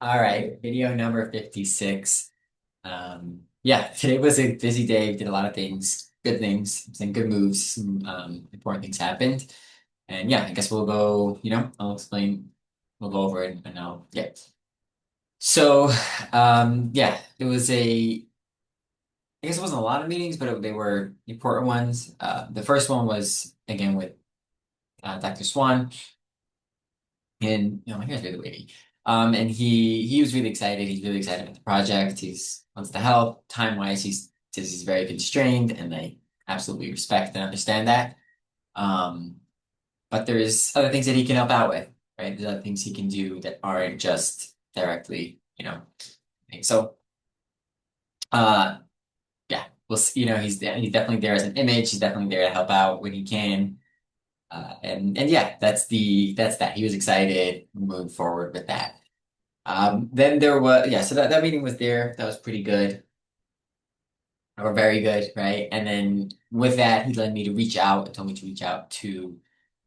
All right, video number 56. Yeah, today was a busy day. We did a lot of things, good things, some good moves, some important things happened. And yeah, I guess we'll go, I'll explain, we'll go over it and I'll, yeah. So, yeah, it was I guess it wasn't a lot of meetings, but they were important ones. The first one was, again, with Dr. Swan. And my hair's really wavy. And he was really excited. He's really excited about the project. He's wants to help. Time wise, he's very constrained, and I absolutely respect and understand that. Um, but there's other things that he can help out with, right? There's other things he can do that aren't just directly, So, uh, yeah, we'll see, he's definitely there as an image. He's definitely there to help out when he can. And yeah, that's that. He was excited moving forward with that. Then there was, yeah, so that meeting was there. That was pretty good or very good, right? And then with that, he led me to reach out and told me to reach out to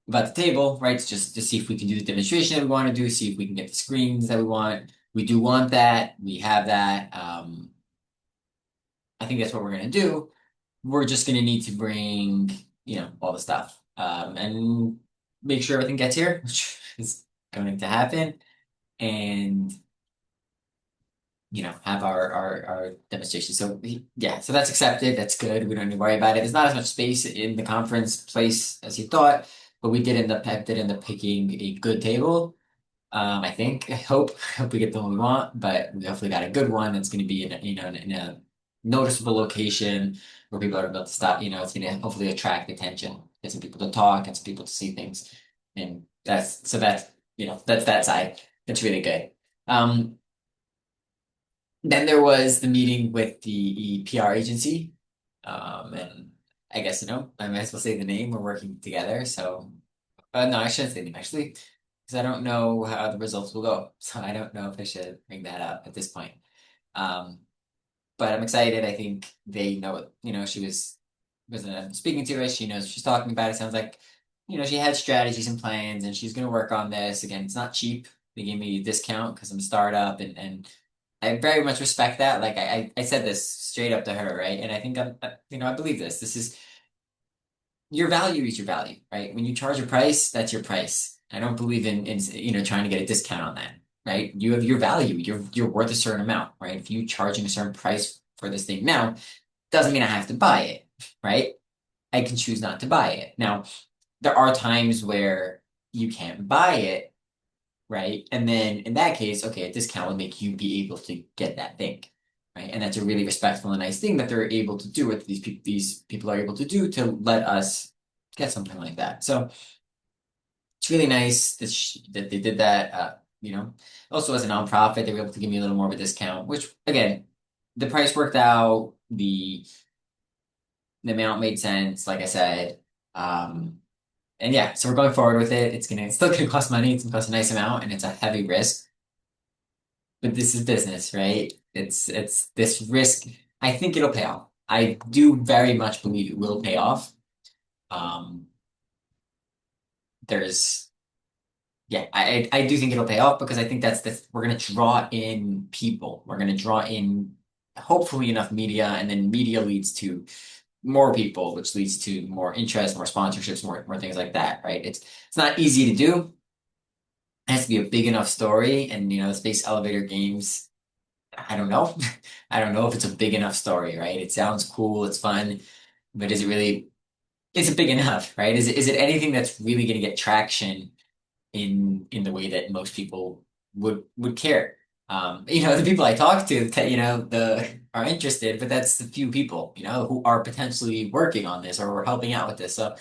about the table, right? Just to see if we can do the demonstration that we want to do, see if we can get the screens that we want. We do want that. We have that. I think that's what we're gonna do. We're just gonna need to bring, all the stuff, and make sure everything gets here, which is going to happen. And have our demonstration. So yeah, so that's accepted. That's good. We don't need to worry about it. There's not as much space in the conference place as you thought, but we did end up picking a good table. I think, I hope we get the one we want, but we hopefully got a good one that's going to be in a noticeable location where people are about to stop. It's going to hopefully attract attention, get some people to talk, get some people to see things, and that's that side. That's really good. Um, then there was the meeting with the PR agency. And I guess, I might as well say the name. We're working together. So, no, I shouldn't say the name actually, because I don't know how the results will go. So I don't know if I should bring that up at this point. Um, but I'm excited. I think they know, she was speaking to us. She knows what she's talking about. It sounds like, she had strategies and plans and she's going to work on this. Again, it's not cheap. They gave me a discount because I'm a startup and I very much respect that. Like I said this straight up to her, right? And I think I believe this. This is your value is your value, right? When you charge a price, that's your price. I don't believe in trying to get a discount on that, right? You have your value. You're worth a certain amount, right? If you charging a certain price for this thing now, doesn't mean I have to buy it, right? I can choose not to buy it. Now, there are times where you can't buy it, right? And then in that case, okay, a discount would make you be able to get that thing, right? And that's a really respectful and nice thing that they're able to do, what these people are able to do to let us get something like that. So it's really nice that they did that. Also as a nonprofit, they were able to give me a little more of a discount, which again, the price worked out, the amount made sense, like I said. Um, and yeah, so we're going forward with it. It's still gonna cost money. It's gonna cost a nice amount, and it's a heavy risk. But this is business, right? It's this risk. I think it'll pay off. I do very much believe it will pay off. Um, there's Yeah, I do think it'll pay off because I think we're gonna draw in people. We're gonna draw in hopefully enough media, and then media leads to more people, which leads to more interest, more sponsorships, more things like that, right? It's not easy to do. It has to be a big enough story, and the Space Elevator Games. I don't know. I don't know if it's a big enough story, right? It sounds cool, it's fun, but is it really? Is it big enough, right? Is it anything that's really going to get traction in the way that most people would care? The people I talk to, the are interested, but that's the few people, who are potentially working on this or helping out with this. So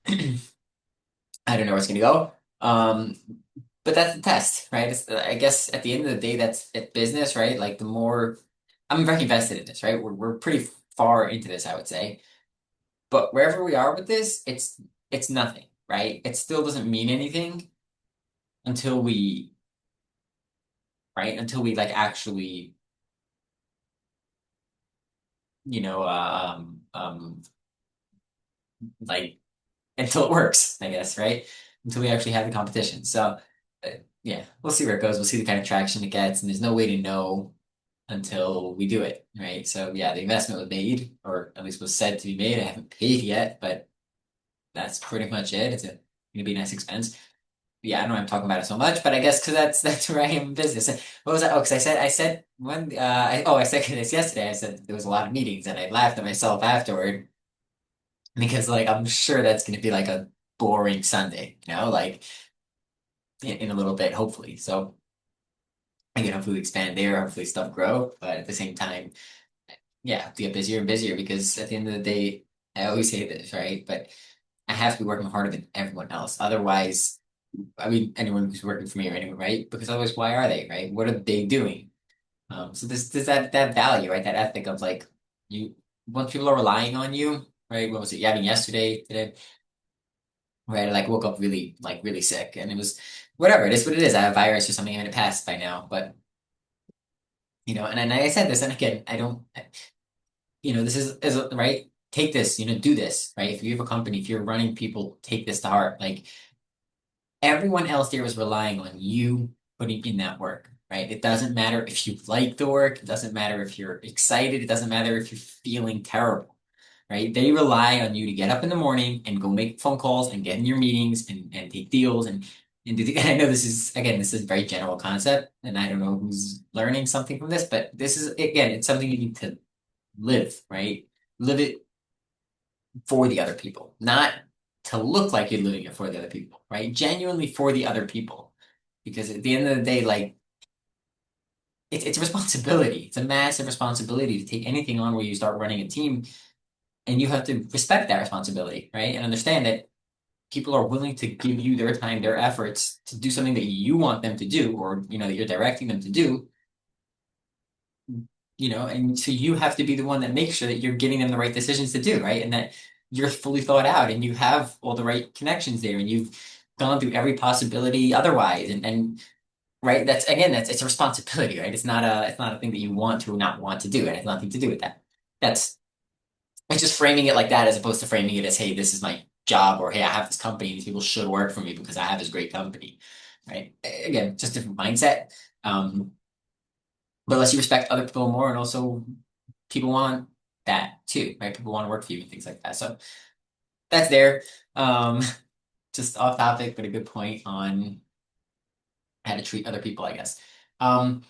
I don't know where it's going to go. But that's the test, right? I guess at the end of the day, that's business, right? Like the more I'm very invested in this, right? We're pretty far into this, I would say. But wherever we are with this, it's nothing, right? It still doesn't mean anything until we, right? Until we like actually, you know, like until it works, I guess, right? Until we actually have the competition. So, yeah, we'll see where it goes. We'll see the kind of traction it gets, and there's no way to know until we do it, right? So yeah, the investment was made, or at least was said to be made. I haven't paid yet, but that's pretty much it. It's gonna be a nice expense. Yeah, I don't know why I'm talking about it so much, but I guess because that's where I am in business. What was that? Oh, because I said when I said this yesterday. I said there was a lot of meetings, and I laughed at myself afterward because like I'm sure that's gonna be like a boring Sunday, like in a little bit, hopefully. So again, hopefully we expand there, hopefully stuff grow, but at the same time, yeah, to get busier and busier because at the end of the day, I always say this, right? But I have to be working harder than everyone else. Otherwise, I mean, anyone who's working for me or anyone, right? Because otherwise, why are they, right? What are they doing? So there's that value, right? That ethic of like you once people are relying on you, right? What was it? Yeah, I mean, yesterday, today, right? I like woke up really sick, and it was whatever. It is what it is. I have a virus or something, and it passed by now. But and I said this, and again, I don't. This is right. Take this, do this, right? If you have a company, if you're running people, take this to heart. Like everyone else there was relying on you putting in that work, right? It doesn't matter if you like the work, it doesn't matter if you're excited, it doesn't matter if you're feeling terrible, right? They rely on you to get up in the morning and go make phone calls and get in your meetings and take deals and do and I know this is a very general concept, and I don't know who's learning something from this, but this is again, it's something you need to live, right? Live it for the other people, not to look like you're living it for the other people, right? Genuinely for the other people. Because at the end of the day, like it's a responsibility. It's a massive responsibility to take anything on where you start running a team and you have to respect that responsibility, right? And understand that people are willing to give you their time, their efforts to do something that you want them to do, or that you're directing them to do, and so you have to be the one that makes sure that you're giving them the right decisions to do, right? And that you're fully thought out and you have all the right connections there and you've gone through every possibility otherwise. And right, that's it's a responsibility, right? It's not a thing that you want to or not want to do, and it has nothing to do with that. That's it's just framing it like that as opposed to framing it as, hey, this is my job, or hey, I have this company, these people should work for me because I have this great company. Right. Again, just different mindset. Um, but unless you respect other people more and also people want that too, right? People want to work for you and things like that. So that's there. Um, just off topic, but a good point on how to treat other people, I guess. Um,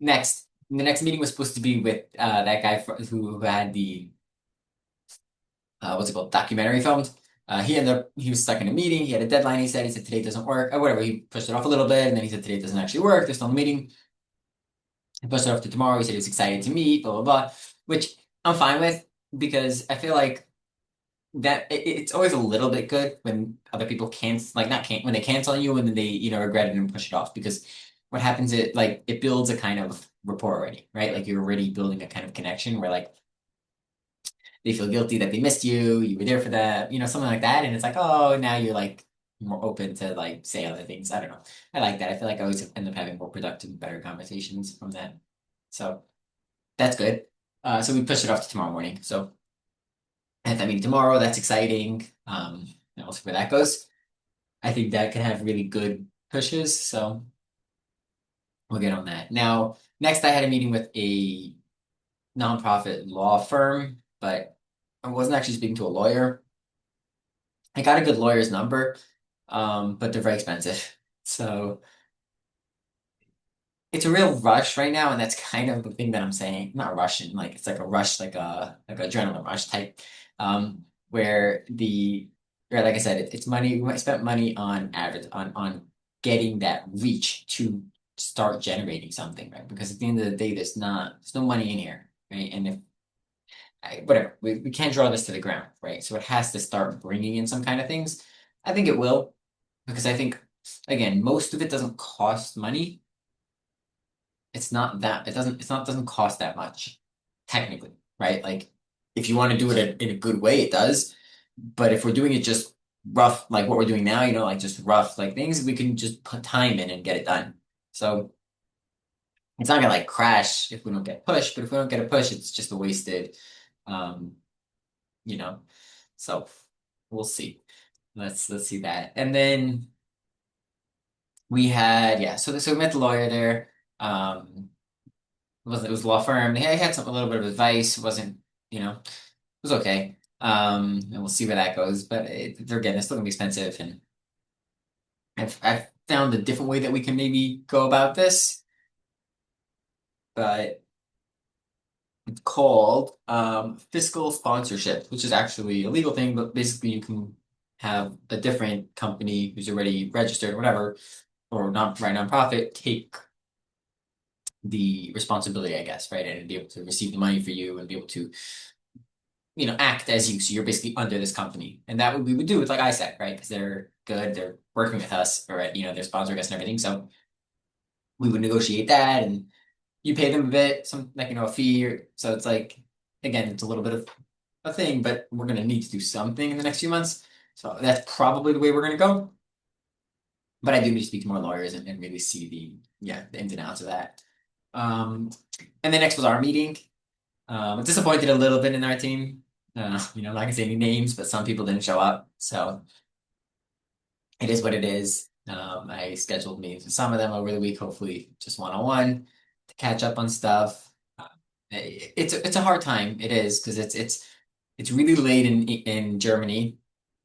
next, the next meeting was supposed to be with that guy who had the what's it called, documentary filmed. He was stuck in a meeting. He had a deadline. He said today doesn't work, or whatever. He pushed it off a little bit, and then he said today doesn't actually work. There's still a meeting. He pushed it off to tomorrow. He said he was excited to meet, blah blah blah, which I'm fine with because I feel like that it's always a little bit good when other people cancel, like not can when they cancel on you and then they regret it and push it off because what happens it builds a kind of rapport already, right? Like you're already building a kind of connection where like they feel guilty that they missed you were there for that, something like that, and it's like, oh, now you're like more open to like say other things. I don't know. I like that. I feel like I always end up having more productive, better conversations from that. So that's good. So we pushed it off to tomorrow morning. So at that meeting tomorrow, that's exciting. And we'll see where that goes. I think that can have really good pushes. So we'll get on that. Now, next I had a meeting with a nonprofit law firm, but I wasn't actually speaking to a lawyer. I got a good lawyer's number, but they're very expensive. So it's a real rush right now, and that's kind of the thing that I'm saying. Not rushing, like it's like a rush, like adrenaline rush type, where like I said, it's money. I spent money on on getting that reach to start generating something, right? Because at the end of the day, there's no money in here, right? And if whatever, we can't draw this to the ground, right? So it has to start bringing in some kind of things. I think it will, because I think again, most of it doesn't cost money. It doesn't cost that much technically, right? Like if you want to do it in a good way, it does. But if we're doing it just rough, like what we're doing now, like just rough like things, we can just put time in and get it done. So it's not gonna like crash if we don't get pushed, but if we don't get a push, it's just a wasted um, you know. So we'll see. Let's see that. And then We had, yeah, so we met the lawyer there. It was a law firm. He had a little bit of advice. It wasn't, it was okay. And we'll see where that goes. But they're again, it's still gonna be expensive, and I've found a different way that we can maybe go about this. But it's called fiscal sponsorship, which is actually a legal thing, but basically you can have a different company who's already registered or whatever, or nonprofit, take the responsibility, I guess, right? And be able to receive the money for you and be able to, act as you. So you're basically under this company. And that we would do with like ISAC, right? Because they're good, they're working with us, or they're sponsoring us and everything. So we would negotiate that, and you pay them a bit, some like a fee. So it's like again, it's a little bit of a thing, but we're gonna need to do something in the next few months. So that's probably the way we're gonna go. But I do need to speak to more lawyers and really see the ins and outs of that. Um, and then next was our meeting. I'm disappointed a little bit in our team. I'm not gonna say any names, but some people didn't show up. So it is what it is. I scheduled meetings with some of them over the week, hopefully just one-on-one to catch up on stuff. It's a hard time. It is because it's really late in Germany.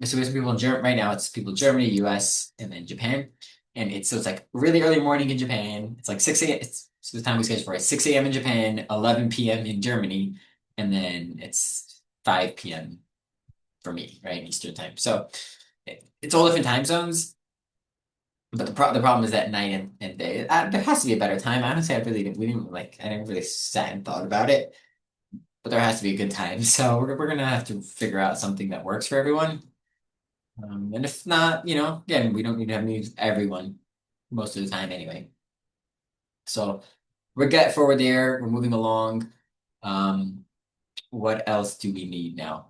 So there's people in Germany right now. It's people in Germany, US, and then Japan. And it's like really early morning in Japan. It's like 6 a.m. It's so the time we scheduled for it. 6 a.m. in Japan, 11 p.m. in Germany, and then it's 5 p.m. for me, right? Eastern time. So it's all different time zones. But the problem is that night and day. There has to be a better time. Honestly, we didn't like I didn't really sat and thought about it. But there has to be a good time. So we're gonna have to figure out something that works for everyone. And if not, again, we don't need to have meetings with everyone most of the time anyway. So we're get forward there. We're moving along. Um, what else do we need now?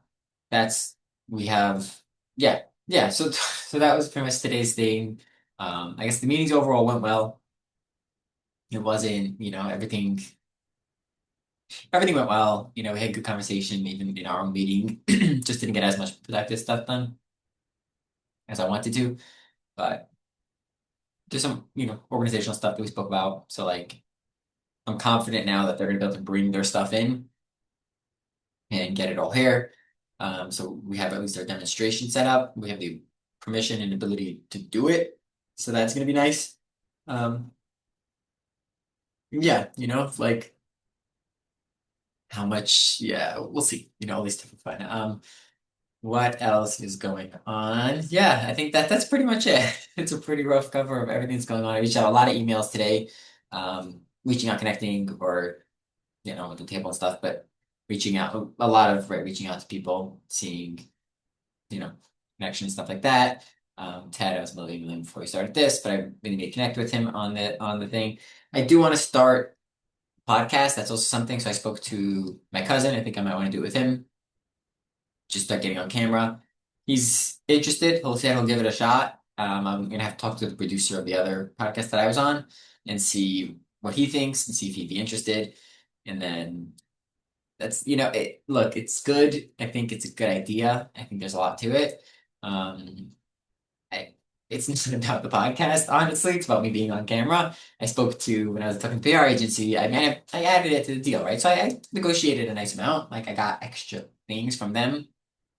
That's we have yeah, yeah. So so that was pretty much today's thing. I guess the meetings overall went well. It wasn't, everything went well. We had good conversation even in our own meeting. Just didn't get as much productive stuff done as I wanted to. But there's some, organizational stuff that we spoke about. So like I'm confident now that they're gonna be able to bring their stuff in and get it all here. So we have at least our demonstration set up. We have the permission and ability to do it. So that's gonna be nice. Um, yeah, like how much, yeah, we'll see. All these different fun. What else is going on? Yeah, I think that's pretty much it. It's a pretty rough cover of everything that's going on. I reached out a lot of emails today, reaching out, connecting, or with the table and stuff, but reaching out a lot of right, reaching out to people, seeing, you know, connection and stuff like that. Ted, I was meeting with him before we started this, but I really need to connect with him on the thing. I do want to start a podcast. That's also something. So I spoke to my cousin. I think I might want to do it with him. Just start getting on camera. He's interested. He'll say he'll give it a shot. I'm gonna have to talk to the producer of the other podcast that I was on and see what he thinks and see if he'd be interested. And then that's look, it's good. I think it's a good idea. I think there's a lot to it. Um, I, it's not about the podcast, honestly. It's about me being on camera. I spoke to when I was talking to the PR agency. I added it to the deal, right? So I negotiated a nice amount. Like I got extra things from them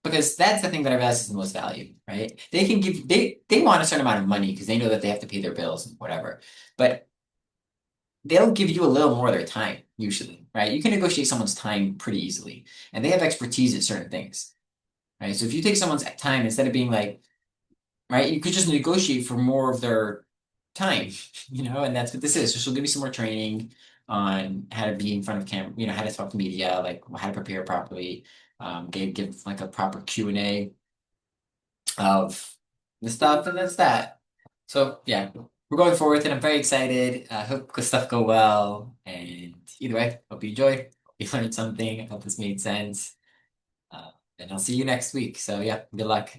because that's the thing that I realized is the most value, right? They want a certain amount of money because they know that they have to pay their bills and whatever, but they'll give you a little more of their time usually, right? You can negotiate someone's time pretty easily, and they have expertise at certain things, right? So if you take someone's time instead of being like, right, you could just negotiate for more of their time, and that's what this is. So she'll give you some more training on how to be in front of camera, how to talk to media, like how to prepare properly, give like a proper Q&A of the stuff, and that's that. So yeah, we're going forward with it. I'm very excited. I hope the stuff go well. And either way, hope you enjoyed. Hope you learned something. I hope this made sense. Uh, and I'll see you next week. So yeah, good luck.